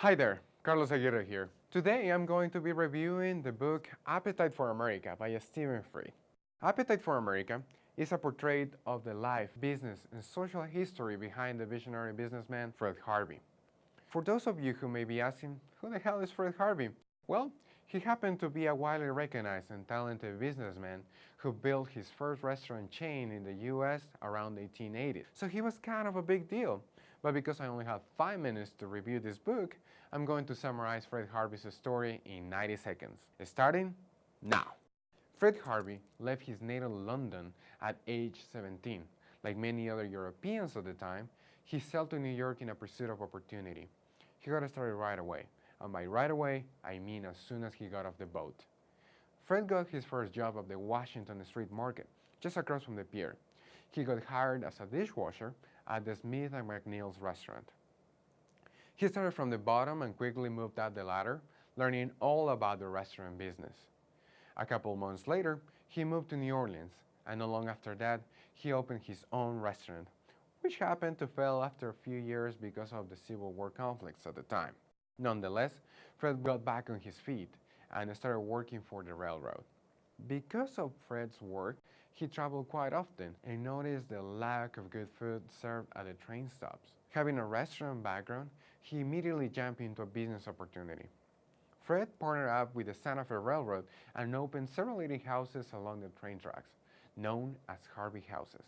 Hi there, Carlos Aguirre here. Today I'm going to be reviewing the book Appetite for America by Stephen Fried. Appetite for America is a portrait of the life, business, and social history behind the visionary businessman Fred Harvey. For those of you who may be asking, who the hell is Fred Harvey? Well, he happened to be a widely recognized and talented businessman who built his first restaurant chain in the US around the 1880s. So he was kind of a big deal. But because I only have 5 minutes to review this book, I'm going to summarize Fred Harvey's story in 90 seconds. Starting now. Fred Harvey left his native London at age 17. Like many other Europeans at the time, he sailed to New York in a pursuit of opportunity. He got started right away. And by right away, I mean as soon as he got off the boat. Fred got his first job at the Washington Street Market, just across from the pier. He got hired as a dishwasher at the Smith & McNeil's restaurant. He started from the bottom and quickly moved up the ladder, learning all about the restaurant business. A couple months later, he moved to New Orleans, and not long after that, he opened his own restaurant, which happened to fail after a few years because of the Civil War conflicts at the time. Nonetheless, Fred got back on his feet and started working for the railroad. Because of Fred's work, he traveled quite often and noticed the lack of good food served at the train stops. Having a restaurant background, he immediately jumped into a business opportunity. Fred partnered up with the Santa Fe Railroad and opened several eating houses along the train tracks, known as Harvey Houses.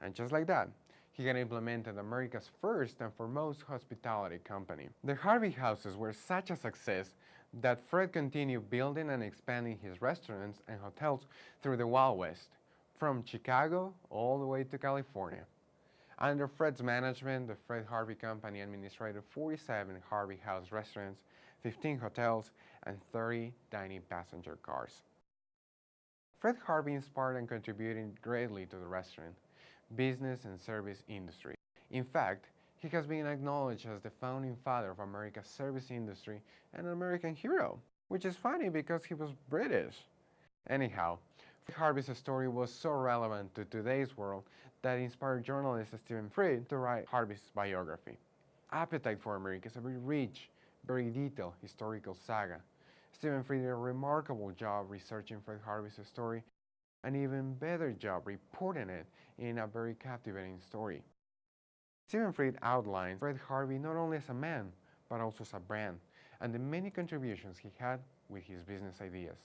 And just like that, he had implemented America's first and foremost hospitality company. The Harvey Houses were such a success that Fred continued building and expanding his restaurants and hotels through the Wild West, from Chicago all the way to California. Under Fred's management, the Fred Harvey Company administrated 47 Harvey House restaurants, 15 hotels, and 30 dining passenger cars. Fred Harvey inspired and contributed greatly to the restaurant, business, and service industry. In fact, he has been acknowledged as the founding father of America's service industry and an American hero, which is funny because he was British. Anyhow, Fred Harvey's story was so relevant to today's world that it inspired journalist Stephen Fried to write Harvey's biography. Appetite for America is a very rich, very detailed historical saga. Stephen Fried did a remarkable job researching Fred Harvey's story, an even better job reporting it in a very captivating story. Stephen Fried outlines Fred Harvey not only as a man, but also as a brand, and the many contributions he had with his business ideas.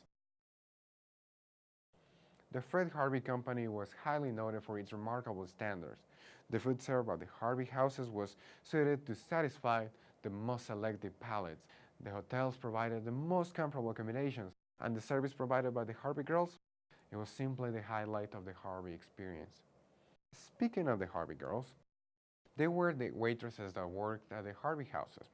The Fred Harvey Company was highly noted for its remarkable standards. The food served at the Harvey Houses was suited to satisfy the most selective palates. The hotels provided the most comfortable accommodations, and the service provided by the Harvey girls, it was simply the highlight of the Harvey experience. Speaking of the Harvey girls, they were the waitresses that worked at the Harvey Houses,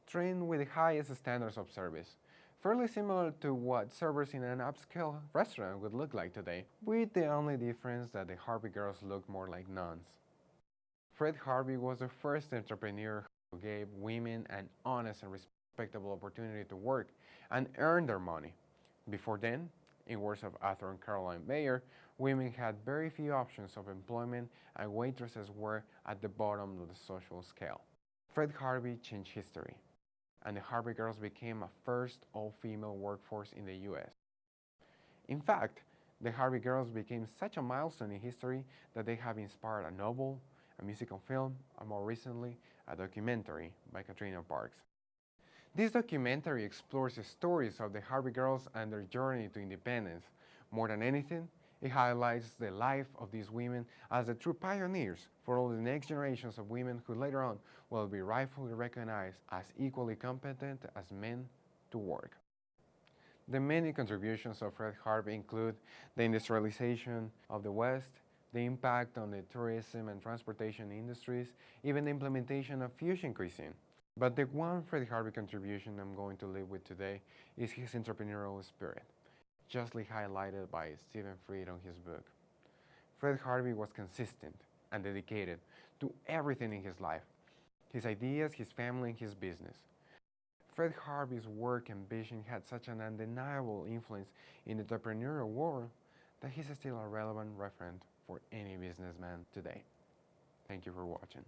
trained with the highest standards of service, fairly similar to what servers in an upscale restaurant would look like today, with the only difference that the Harvey girls looked more like nuns. Fred Harvey was the first entrepreneur who gave women an honest and respectable opportunity to work and earn their money. Before then, in words of Arthur and Caroline Mayer, women had very few options of employment and waitresses were at the bottom of the social scale. Fred Harvey changed history, and the Harvey girls became a first all-female workforce in the US. In fact, the Harvey girls became such a milestone in history that they have inspired a novel, a musical film, and more recently, a documentary by Katrina Parks. This documentary explores the stories of the Harvey girls and their journey to independence. More than anything, it highlights the life of these women as the true pioneers for all the next generations of women who later on will be rightfully recognized as equally competent as men to work. The many contributions of Fred Harvey include the industrialization of the West, the impact on the tourism and transportation industries, even the implementation of fusion cuisine. But the one Fred Harvey contribution I'm going to leave with today is his entrepreneurial spirit, justly highlighted by Stephen Fried on his book. Fred Harvey was consistent and dedicated to everything in his life, his ideas, his family, and his business. Fred Harvey's work and vision had such an undeniable influence in the entrepreneurial world that he's still a relevant reference for any businessman today. Thank you for watching.